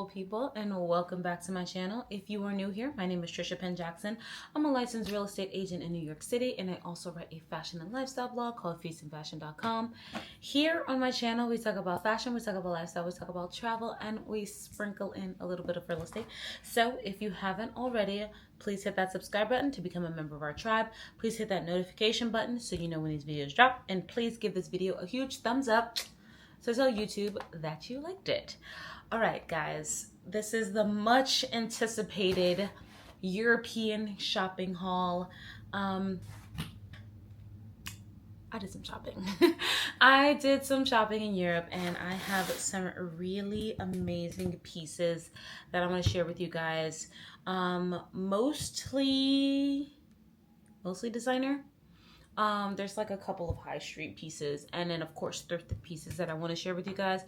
people, and welcome back to my channel. If you are new here, my name is Trisha Jackson. I'm a licensed real estate agent in New York City, and I also write a fashion and lifestyle blog called feastandfashion.com. Here on my channel, we talk about fashion, we talk about lifestyle, we talk about travel, and we sprinkle in a little bit of real estate. So if you haven't already, please hit that subscribe button to become a member of our tribe. Please hit that notification button so you know when these videos drop, and please give this video a huge thumbs up so tell YouTube that you liked it. All right, guys, this is the much anticipated European shopping haul. I did some shopping. I did some shopping in Europe, and I have some really amazing pieces that I'm going to share with you guys. Mostly designer. There's like a couple of high street pieces, and then of course thrifted pieces that I want to share with you guys,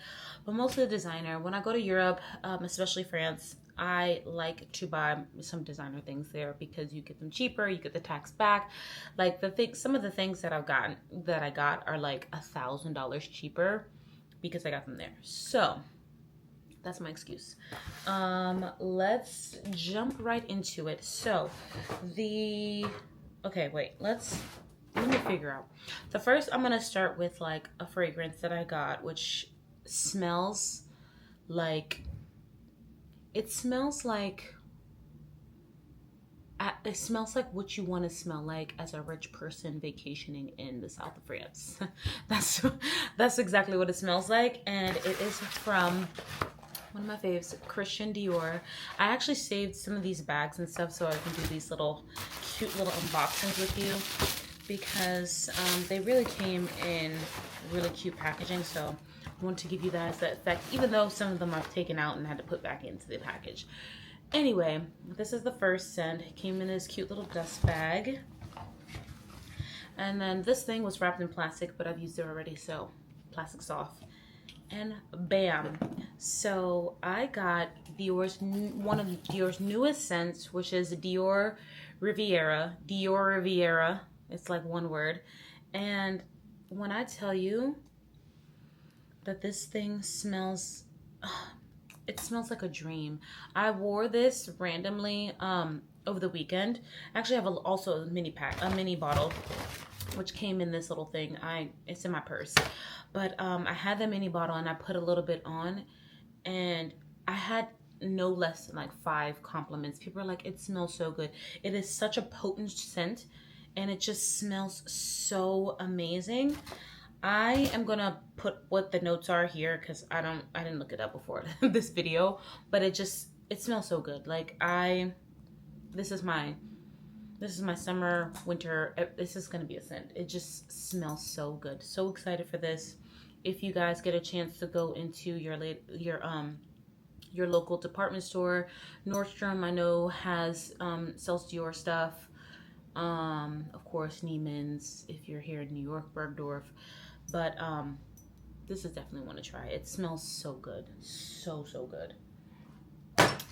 but mostly designer. When I go to Europe, especially France, I like to buy some designer things there because you get them cheaper, you get the tax back. Like some of the things that I got are like $1,000 cheaper because I got them there. So that's my excuse. Let's jump right into it. So let me figure out. So first I'm gonna start with like a fragrance that I got, which smells like what you want to smell like as a rich person vacationing in the south of France. That's exactly what it smells like, and it is from one of my faves, Christian Dior. I actually saved some of these bags and stuff so I can do these cute little unboxings with you, because they really came in really cute packaging. So I want to give you guys that effect, even though some of them I've taken out and had to put back into the package. Anyway, this is the first scent. It came in this cute little dust bag. And then this thing was wrapped in plastic, but I've used it already, so plastic's off. And bam. So I got one of Dior's newest scents, which is Dior Riviera. It's like one word. And when I tell you that this thing smells, it smells like a dream. I wore this randomly over the weekend. Actually, I have also a mini bottle, which came in this little thing. It's in my purse. But I had the mini bottle and I put a little bit on, and I had no less than like 5 compliments. People are like, it smells so good. It is such a potent scent, and it just smells so amazing. I am gonna put what the notes are here because I didn't look it up before this video, but it smells so good. Like this is my summer, winter. This is gonna be a scent. It just smells so good. So excited for this. If you guys get a chance to go into your local department store, Nordstrom I know sells Dior stuff. Of course Neiman's if you're here in New York, Bergdorf. But this is definitely one to try. It smells so good, so good.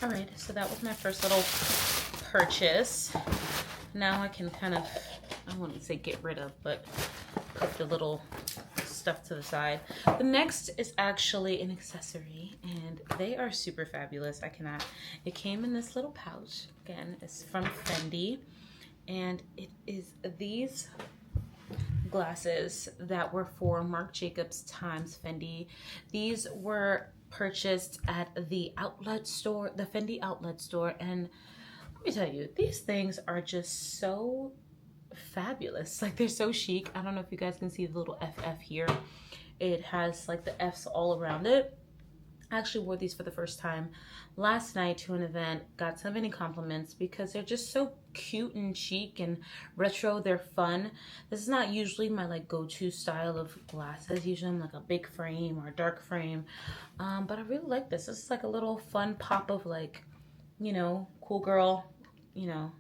All right, so that was my first little purchase. Now I can kind of, I wouldn't say get rid of, but put the little stuff to the side. The next is actually an accessory, and they are super fabulous. It came in this little pouch. Again, it's from Fendi, and it is these glasses that were for Marc Jacobs times Fendi. These were purchased at the outlet store, the Fendi outlet store, and let me tell you, these things are just so fabulous. Like, they're so chic. I don't know if you guys can see the little FF here. It has like the F's all around it. I actually wore these for the first time last night to an event. Got so many compliments because they're just so cute and chic and retro. They're fun. This is not usually my like go-to style of glasses. Usually I'm like a big frame or a dark frame. But I really like this. This is like a little fun pop of like, you know, cool girl, you know.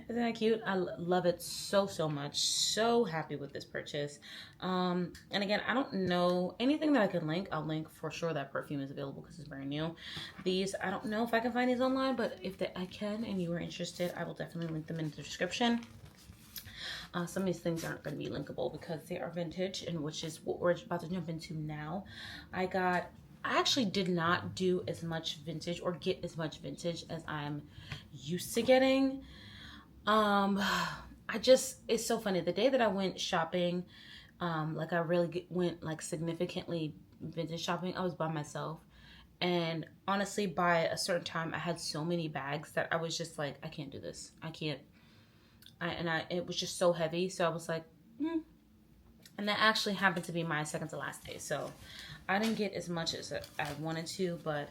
Isn't that cute? I love it so much. So happy with this purchase. And again, I don't know anything that I can link. I'll link for sure. That perfume is available because it's very new. These, I don't know if I can find these online, but if I can and you are interested, I will definitely link them in the description. Some of these things aren't going to be linkable because they are vintage, and which is what we're about to jump into now. I got I actually did not do as much vintage or get as much vintage as I'm used to getting. It's so funny. The day that I went shopping, like I really went like significantly vintage shopping, I was by myself. And honestly, by a certain time, I had so many bags that I was just like, I can't do this. I can't. It was just so heavy. So I was like, and that actually happened to be my second to last day. So I didn't get as much as I wanted to, but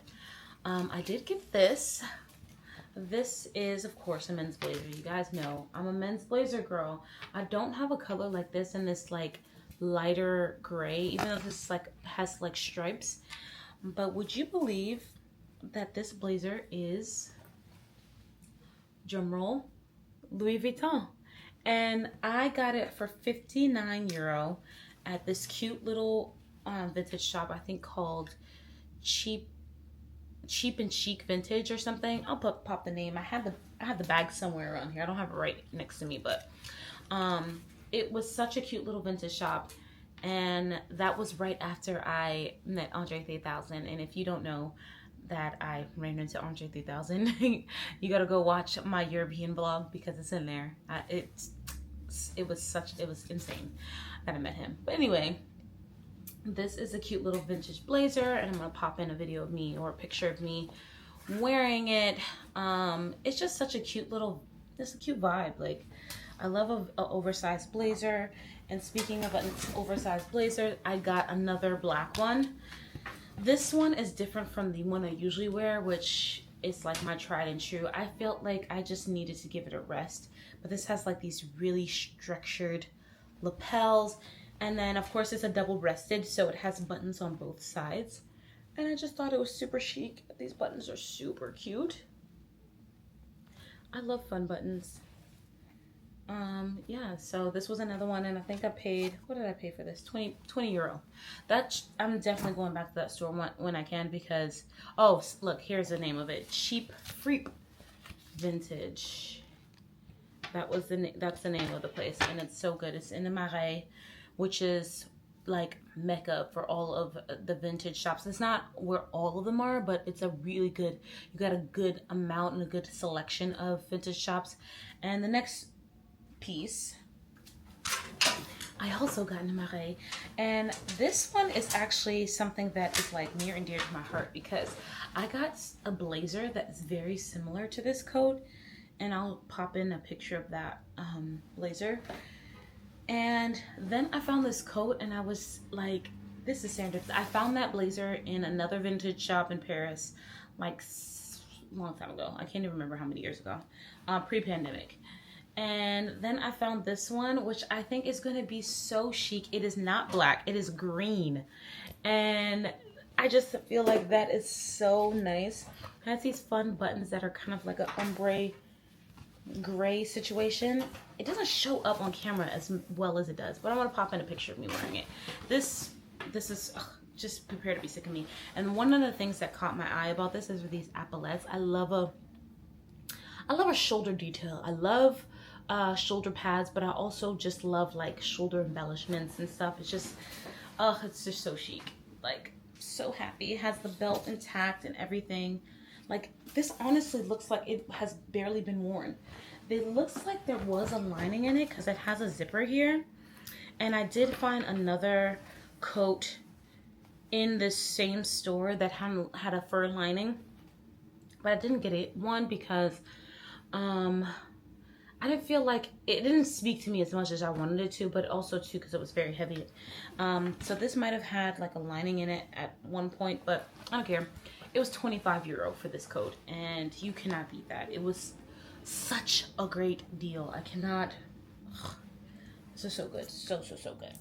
I did get this. This is, of course, a men's blazer. You guys know I'm a men's blazer girl. I don't have a color like this in this like lighter gray, even though this like has like stripes. But would you believe that this blazer is, drumroll, Louis Vuitton? And I got it for 59 euro at this cute little vintage shop, I think called Cheap and Chic Vintage or something. I'll pop the name. I have the bag somewhere around here. I don't have it right next to me, but it was such a cute little vintage shop. And that was right after I met Andre 3000. And if you don't know that I ran into Andre 3000, you gotta go watch my European vlog because it's in there. It was insane that I met him. But anyway, this is a cute little vintage blazer, and I'm gonna pop in a video of me or a picture of me wearing it. It's just such a cute little, it's a cute vibe. Like, I love an oversized blazer. And speaking of an oversized blazer, I got another black one. This one is different from the one I usually wear, which is like my tried and true. I felt like I just needed to give it a rest. But this has like these really structured lapels. And then of course it's a double-breasted, so it has buttons on both sides. And I just thought it was super chic. These buttons are super cute. I love fun buttons. Yeah, so this was another one, and I think I paid, what did I pay for this? 20 euro. I'm definitely going back to that store when I can, because, oh, look, here's the name of it. Cheap Freak Vintage. That's the name of the place, and it's so good. It's in the Marais, which is like mecca for all of the vintage shops. It's not where all of them are, but it's a really good, you got a good amount and a good selection of vintage shops. And the next piece I also got in the Marais, and this one is actually something that is like near and dear to my heart, because I got a blazer that is very similar to this coat, and I'll pop in a picture of that blazer. And then I found this coat, and I was like, this is serendipity. I found that blazer in another vintage shop in Paris like a long time ago. I can't even remember how many years ago, pre-pandemic. And then I found this one, which I think is going to be so chic. It is not black. It is green. And I just feel like that is so nice. It has these fun buttons that are kind of like an ombre gray situation. It doesn't show up on camera as well as it does, but I'm going to pop in a picture of me wearing it. This is... just prepare to be sick of me. And one of the things that caught my eye about this is with these epaulettes. I love a shoulder detail. I love shoulder pads, but I also just love like shoulder embellishments and stuff. It's just so chic. Like, so happy. It has the belt intact and everything. Like, this honestly looks like it has barely been worn. It looks like there was a lining in it because it has a zipper here. And I did find another coat in this same store that had a fur lining, but I didn't get it. One, because I didn't feel like it didn't speak to me as much as I wanted it to, but also too because it was very heavy. So this might have had like a lining in it at one point, but I don't care. It was 25 euro for this coat, and you cannot beat that. It was such a great deal. I cannot. This is so good. So good.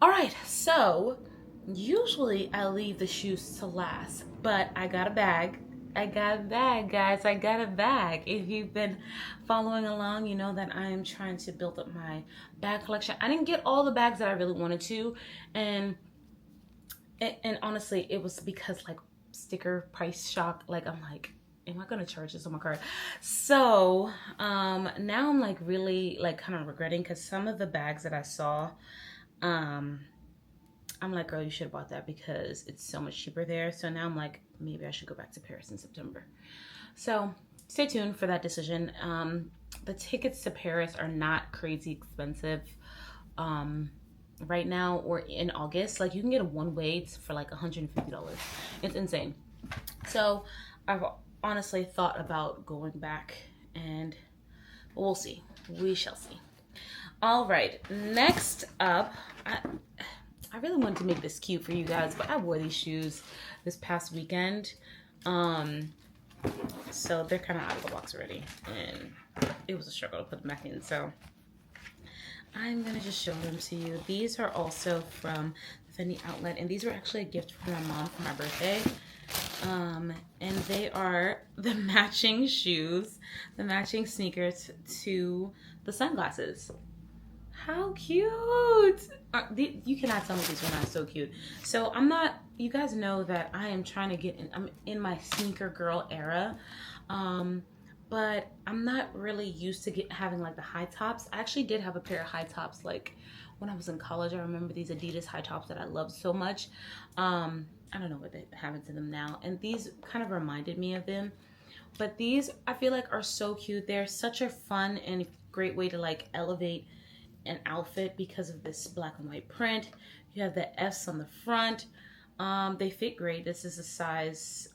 All right, so usually I leave the shoes to last, but I got a bag. I got a bag, guys. I got a bag. If you've been following along, you know that I am trying to build up my bag collection. I didn't get all the bags that I really wanted to, and honestly, it was because like sticker price shock. Like, I'm like, am I gonna charge this on my card? So now I'm like really like kind of regretting, because some of the bags that I saw, I'm like, girl, you should have bought that because it's so much cheaper there. So now I'm like, maybe I should go back to Paris in September. So stay tuned for that decision. The tickets to Paris are not crazy expensive right now or in August. Like you can get a one way for like $150. It's insane. So I've honestly thought about going back, and we'll see. We shall see. All right, next up, I really wanted to make this cute for you guys, but I wore these shoes this past weekend. So they're kind of out of the box already, and it was a struggle to put them back in. So I'm gonna just show them to you. These are also from the Fendi outlet, and these were actually a gift from my mom for my birthday. And they are the matching shoes, the matching sneakers to the sunglasses. How cute! You cannot tell me these are not so cute. So I'm not, you guys know that I am trying to get in, I'm in my sneaker girl era. But I'm not really used to having like the high tops. I actually did have a pair of high tops like when I was in college. I remember these Adidas high tops that I loved so much. I don't know what happened to them now. And these kind of reminded me of them. But these I feel like are so cute. They're such a fun and great way to like elevate an outfit because of this black and white print. You have the F's on the front. They fit great. This is a size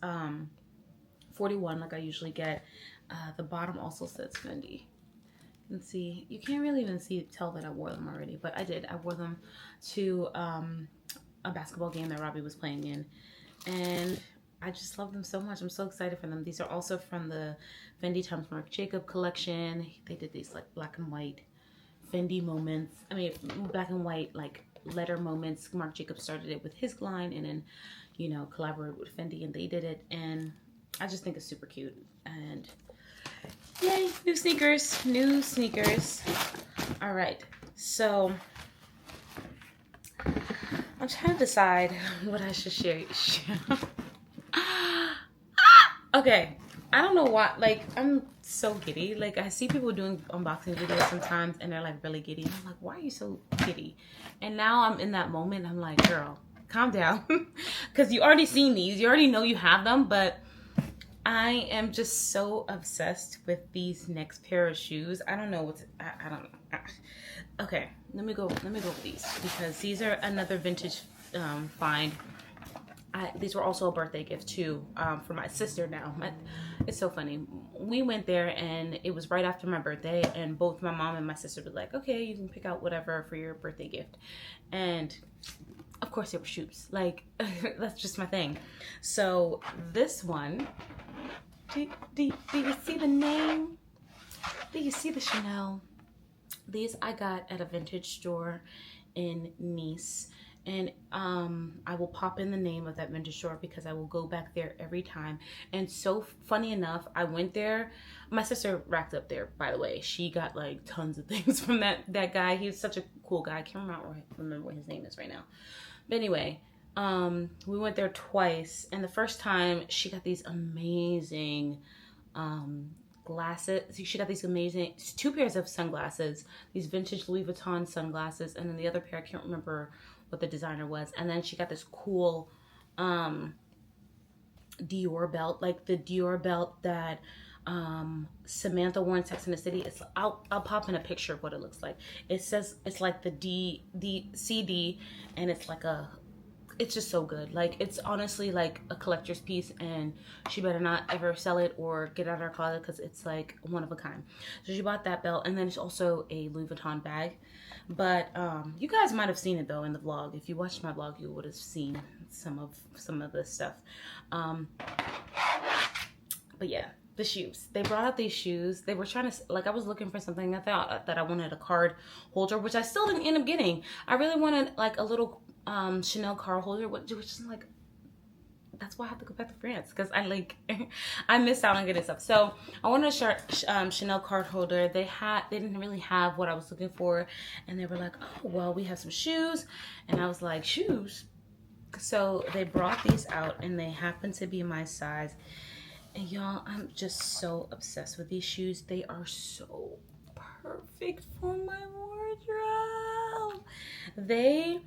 41 like I usually get. The bottom also says Fendi. You can see, you can't really even tell that I wore them already, but I did. I wore them to a basketball game that Robbie was playing in, and I just love them so much. I'm so excited for them. These are also from the Fendi times Marc Jacob collection. They did these like black and white Fendi moments. I mean, black and white like letter moments. Marc Jacob started it with his line, and then, you know, collaborated with Fendi, and they did it. And I just think it's super cute. And yay, new sneakers, new sneakers. All right, so I'm trying to decide what I should share. Okay, I don't know why, like, I'm so giddy. Like, I see people doing unboxing videos sometimes, and they're, like, really giddy. And I'm like, why are you so giddy? And now I'm in that moment. I'm like, girl, calm down. Because you already seen these. You already know you have them. But I am just so obsessed with these next pair of shoes. I don't know what to, I don't know. Okay, let me go with these. Because these are another vintage find. These were also a birthday gift too, for my sister now. It's so funny. We went there and it was right after my birthday, and both my mom and my sister were like, okay, you can pick out whatever for your birthday gift. And of course they were shoes. Like, that's just my thing. So this one, do you see the name? Do you see the Chanel? These I got at a vintage store in Nice. And I will pop in the name of that vintage store because I will go back there every time. And so funny enough, I went there. My sister racked up there, by the way. She got like tons of things from that guy. He's such a cool guy. I can't remember what his name is right now. But anyway, we went there twice. And the first time she got these amazing glasses. She got these amazing 2 pairs of sunglasses, these vintage Louis Vuitton sunglasses. And then the other pair, I can't remember what the designer was. And then she got this cool Dior belt, like the Dior belt that Samantha wore in Sex and the City. I'll pop in a picture of what it looks like. It says it's like the CD, and it's like it's just so good. Like, it's honestly like a collector's piece, and she better not ever sell it or get out of her closet because it's like one of a kind. So she bought that belt, and then it's also a Louis Vuitton bag. But you guys might have seen it though in the vlog. If you watched my vlog, you would have seen some of this stuff. But yeah, the shoes. They brought out these shoes. They were trying to, like, I was looking for something. I thought that I wanted a card holder, which I still didn't end up getting. I really wanted like a little Chanel card holder, which is like, that's why I have to go back to France, because I missed out on getting stuff. So I wanted a Chanel card holder. They didn't really have what I was looking for, and they were like, oh well, we have some shoes. And I was like, shoes? So they brought these out, and they happen to be my size. And y'all, I'm just so obsessed with these shoes. They are so perfect for my wardrobe. They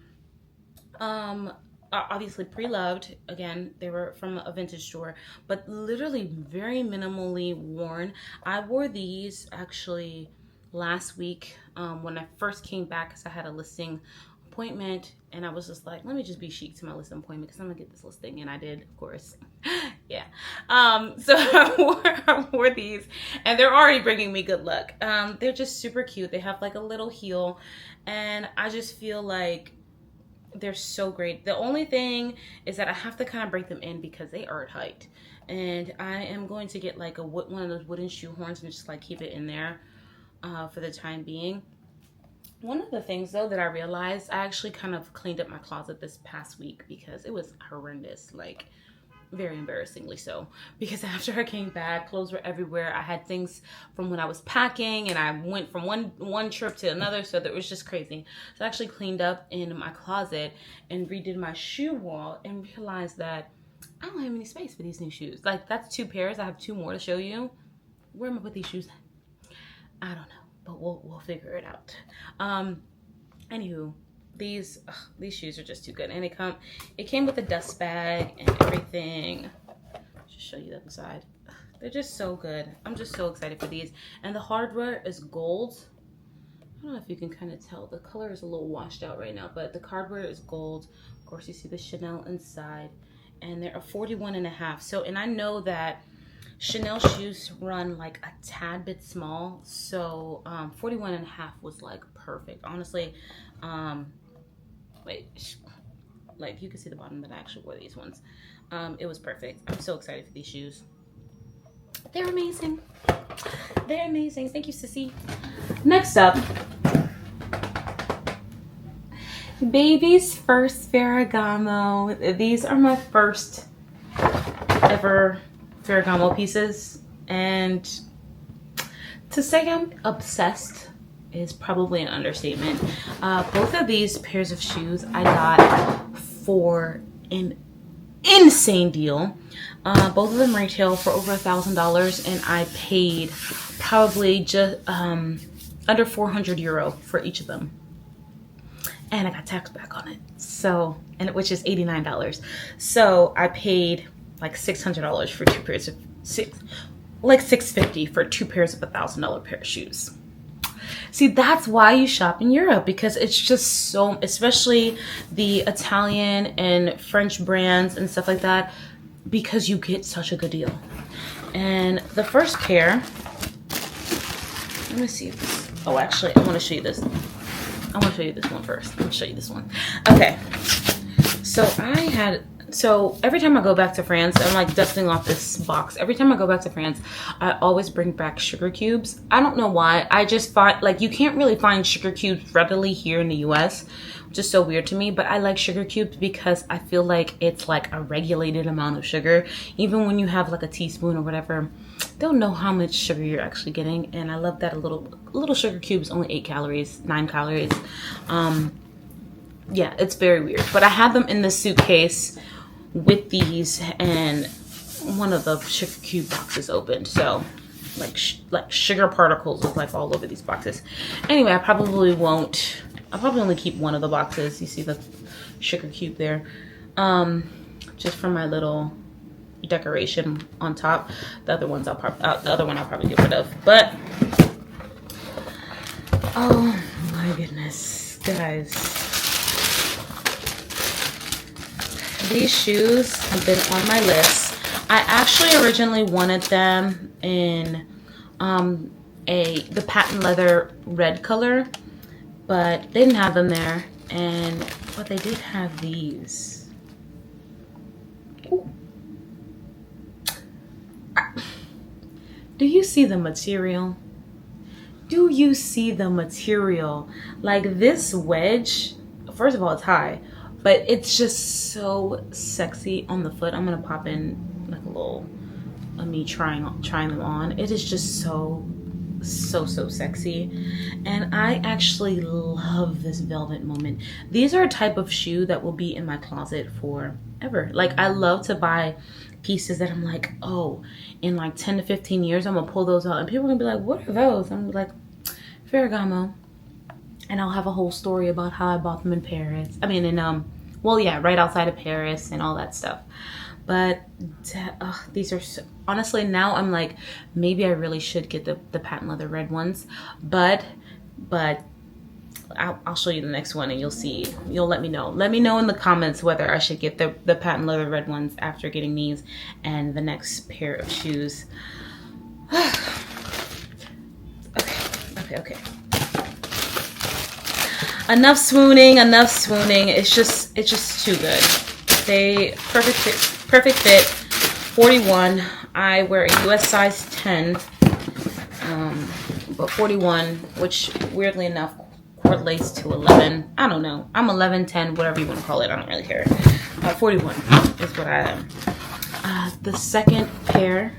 Obviously pre-loved. Again, they were from a vintage store, but literally very minimally worn. I wore these actually last week when I first came back because I had a listing appointment, and I was just like, let me just be chic to my listing appointment because I'm gonna get this listing, and I did, of course. Yeah. So I wore these, and they're already bringing me good luck. They're just super cute. They have like a little heel, and I just feel like they're so great. The only thing is that I have to kind of break them in because they are tight, and I am going to get like one of those wooden shoe horns and just like keep it in there for the time being. One of the things though that I realized, I actually kind of cleaned up my closet this past week because it was horrendous, like very embarrassingly so, because after I came back, clothes were everywhere. I had things from when I was packing, and I went from one trip to another, so that was just crazy. So I actually cleaned up in my closet and redid my shoe wall and realized that I don't have any space for these new shoes. Like, that's 2 pairs. I have 2 more to show you. Where am I put these shoes? I don't know, but we'll figure it out. Anywho, these shoes are just too good, and it came with a dust bag and everything. Just show you the other side. They're just so good. I'm just so excited for these. And the hardware is gold. I don't know if you can kind of tell. The color is a little washed out right now, but the hardware is gold. Of course, you see the Chanel inside, and they're a 41.5. So, and I know that Chanel shoes run like a tad bit small, so 41.5 was like perfect, honestly. Wait, like you can see the bottom that I actually wore these ones. It was perfect. I'm so excited for these shoes. They're amazing. They're amazing. Thank you, sissy. Next up, baby's first Ferragamo. These are my first ever Ferragamo pieces, and to say I'm obsessed is probably an understatement. Both of these pairs of shoes I got for an insane deal. Both of them retail for over $1,000, and I paid probably just under 400 euro for each of them, and I got tax back on it. So, and which is $89. So I paid like $600 for 2 pairs of like $650 for 2 pairs of $1,000 pair of shoes. See, that's why you shop in Europe, because it's just so, especially the Italian and French brands and stuff like that, because you get such a good deal. And the first pair, let me see if this, oh, actually, I want to show you this. I want to show you this one first. Let me show you this one. Okay, so every time I go back to France, I'm like dusting off this box. Every time I go back to France, I always bring back sugar cubes. I don't know why. I just find, like, you can't really find sugar cubes readily here in the US, which is so weird to me. But I like sugar cubes because I feel like it's like a regulated amount of sugar. Even when you have like a teaspoon or whatever, they'll know how much sugar you're actually getting. And I love that a little sugar cube is only 8 calories, 9 calories. Yeah, it's very weird. But I had them in the suitcase with these, and one of the sugar cube boxes opened, so like sugar particles was like all over these boxes. Anyway, I'll probably only keep one of the boxes. You see the sugar cube there, just for my little decoration on top. The other one I'll probably get rid of. But oh my goodness, guys. These shoes have been on my list. I actually originally wanted them in the patent leather red color, but they didn't have them there. But they did have these. Ooh. Do you see the material? Do you see the material? Like, this wedge, first of all, it's high, but it's just so sexy on the foot. I'm gonna pop in like a little of me trying them on. It is just so sexy, and I actually love this velvet moment. These are a type of shoe that will be in my closet forever. Like, I love to buy pieces that I'm like, oh, in like 10 to 15 years I'm gonna pull those out, and people are gonna be like, what are those? I'm like, Ferragamo. And I'll have a whole story about how I bought them in Paris. I mean, in well, yeah, right outside of Paris and all that stuff. But these are so, honestly, now I'm like, maybe I really should get the patent leather red ones, but I'll show you the next one and you'll see. You'll let me know. Let me know in the comments whether I should get the patent leather red ones after getting these and the next pair of shoes. Okay. Enough swooning. It's just too good. They perfect fit. 41. I wear a US size 10, but 41, which weirdly enough correlates to 11. I don't know. I'm 11, 10, whatever you want to call it. I don't really care. 41 is what I am. The second pair,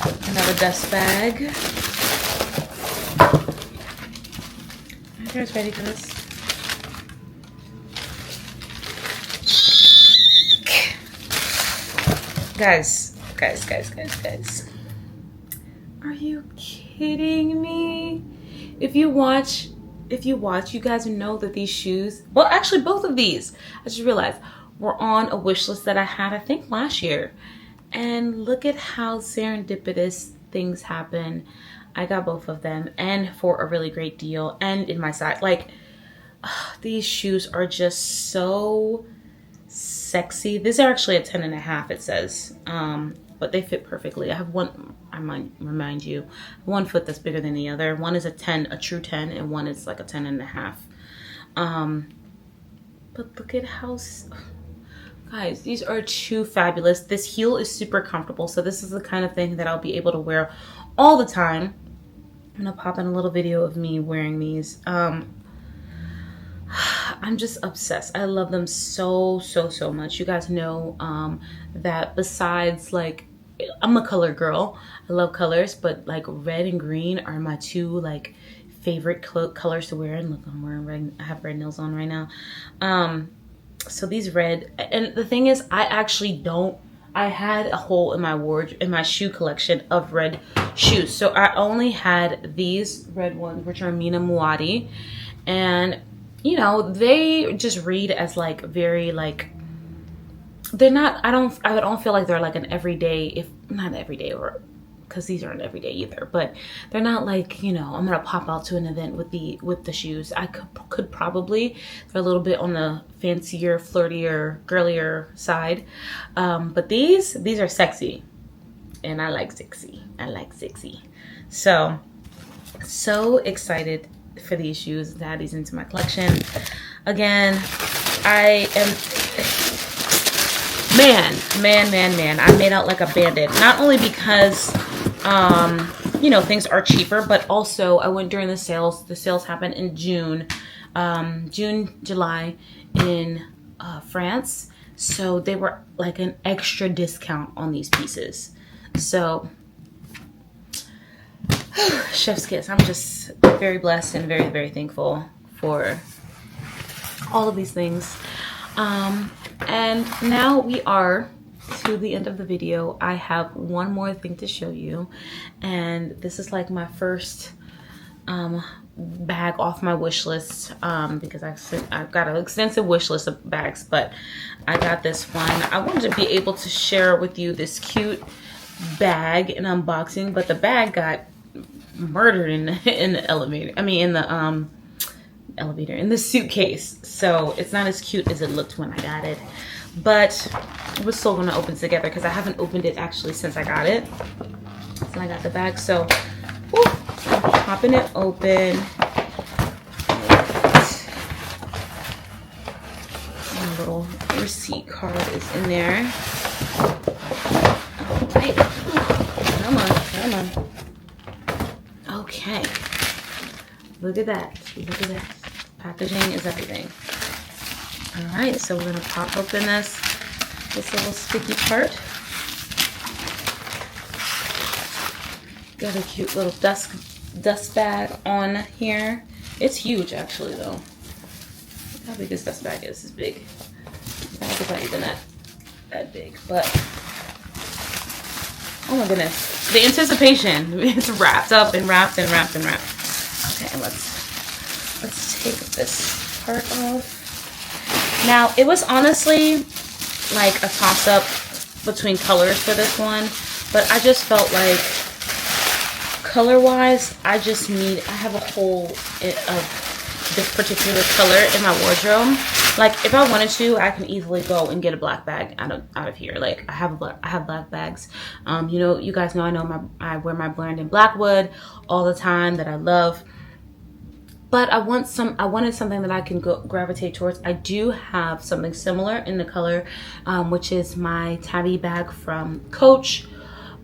another dust bag. You guys ready for this? Guys. Are you kidding me? If you watch, you guys know that these shoes, well, actually both of these, I just realized, were on a wish list that I had, I think, last year. And look at how serendipitous things happen. I got both of them and for a really great deal and in my size. Like, these shoes are just so sexy. These are actually a 10.5, it says, but they fit perfectly. I have one, I might remind you, one foot that's bigger than the other. One is a 10, a true 10, and one is like a 10.5. But look at how, guys, these are too fabulous. This heel is super comfortable, so this is the kind of thing that I'll be able to wear all the time. I'm gonna pop in a little video of me wearing these. I'm just obsessed. I love them so much. You guys know that besides, like, I'm a color girl. I love colors, but like red and green are my two like favorite colors to wear. And look, I'm wearing red. I have red nails on right now. So these red, and the thing is, I had a hole in my wardrobe, in my shoe collection of red shoes. So I only had these red ones, which are Mina Muaddi, and you know, they just read as like very like, they're not, I don't feel like they're like an everyday, if not everyday, or because these aren't everyday either, but they're not like, you know, I'm gonna pop out to an event with the shoes. I could probably, they're a little bit on the fancier, flirtier, girlier side, but these are sexy, and I like sexy. So excited for these shoes to add these into my collection. Again, I am, man, I made out like a bandit. Not only because, you know, things are cheaper, but also I went during the sales. The sales happened in June, July in France. So they were like an extra discount on these pieces. So chef's kiss. I'm just very blessed and very thankful for all of these things. And now we are to the end of the video. I have one more thing to show you, and this is like my first bag off my wish list, because I've got an extensive wish list of bags, but I got this one. I wanted to be able to share with you this cute bag in unboxing, but the bag got murdered in the elevator. I mean, in the elevator, in the suitcase. So it's not as cute as it looked when I got it, but we're still gonna open it together because I haven't opened it actually since I got it. Since I got the bag, so woo, popping it open. A little receipt card is in there. All right, come on. Okay, look at that. Packaging is everything. All right, so we're gonna pop open this little sticky part. Got a cute little dust bag on here. It's huge actually though. Look how big this dust bag is. It's big. The bag is not even that big, but oh my goodness. The anticipation. It's wrapped up and wrapped and wrapped and wrapped. Okay, let's take this part off. Now, it was honestly like a toss-up between colors for this one, but I just felt like color-wise, I have a whole of this particular color in my wardrobe. Like, if I wanted to, I can easily go and get a black bag out of here. Like, I have black bags. You know, you guys know I wear my Brandon Blackwood all the time that I love. But I wanted something that I can gravitate towards. I do have something similar in the color, which is my tabby bag from Coach.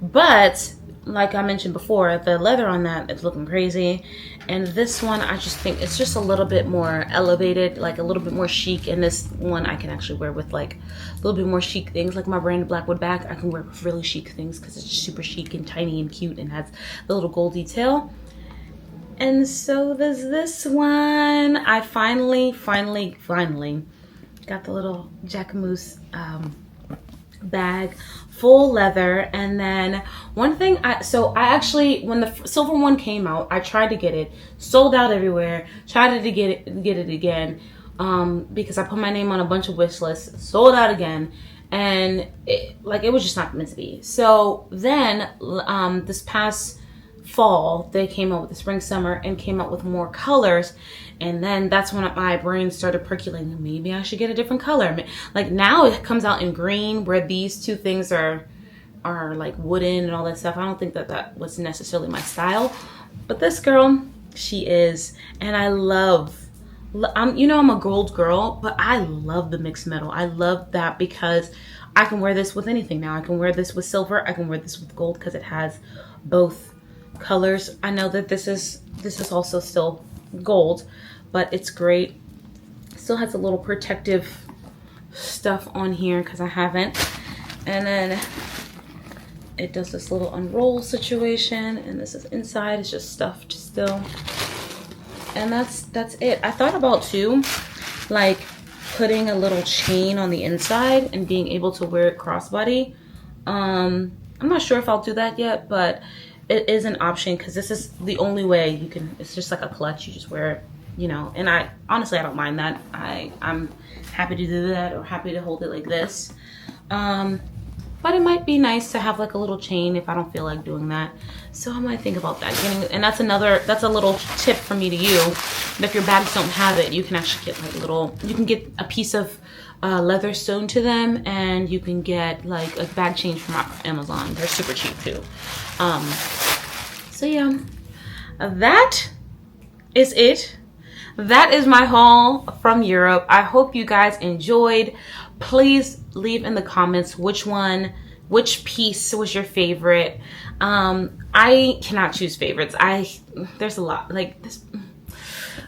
But like I mentioned before, the leather on that is looking crazy. And this one, I just think it's just a little bit more elevated, like a little bit more chic. And this one I can actually wear with like a little bit more chic things. Like my Brandon Blackwood bag, I can wear with really chic things because it's super chic and tiny and cute and has the little gold detail. And so there's this one. I finally got the little Jacquemus bag, full leather. And then one thing, I actually, when the silver one came out, I tried to get it, sold out everywhere, tried to get it again, because I put my name on a bunch of wish lists, sold out again, and it was just not meant to be. So then this past fall they came out with the spring summer and came out with more colors, and then that's when my brain started percolating, maybe I should get a different color. Like now it comes out in green, where these two things are like wooden and all that stuff. I don't think that was necessarily my style, but this girl, she is. And I love, I'm a gold girl, but I love the mixed metal. I love that because I can wear this with anything now. I can wear this with silver, I can wear this with gold, because it has both colors. I know that this is also still gold, but it's great. Still has a little protective stuff on here because I haven't. And then it does this little unroll situation, and this is inside. It's just stuffed still. And that's it. I thought about too, like putting a little chain on the inside and being able to wear it crossbody. I'm not sure if I'll do that yet, but it is an option because this is the only way you can. It's just like a clutch. You just wear it, you know. And I honestly don't mind that. I'm happy to do that, or happy to hold it like this. But it might be nice to have like a little chain if I don't feel like doing that. So I might think about that. And that's a little tip from me to you. That if your bags don't have it, you can actually get like you can get a piece of leather sewn to them, and you can get like a bag change from Amazon. They're super cheap too. So yeah, that is it. That is my haul from Europe. I hope you guys enjoyed. Please leave in the comments which piece was your favorite. I cannot choose favorites. There's a lot, like this,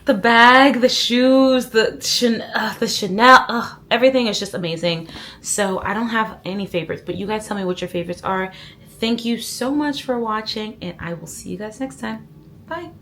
the bag, the shoes, the Chanel, everything is just amazing. So I don't have any favorites, but you guys tell me what your favorites are. Thank you so much for watching, and I will see you guys next time. Bye.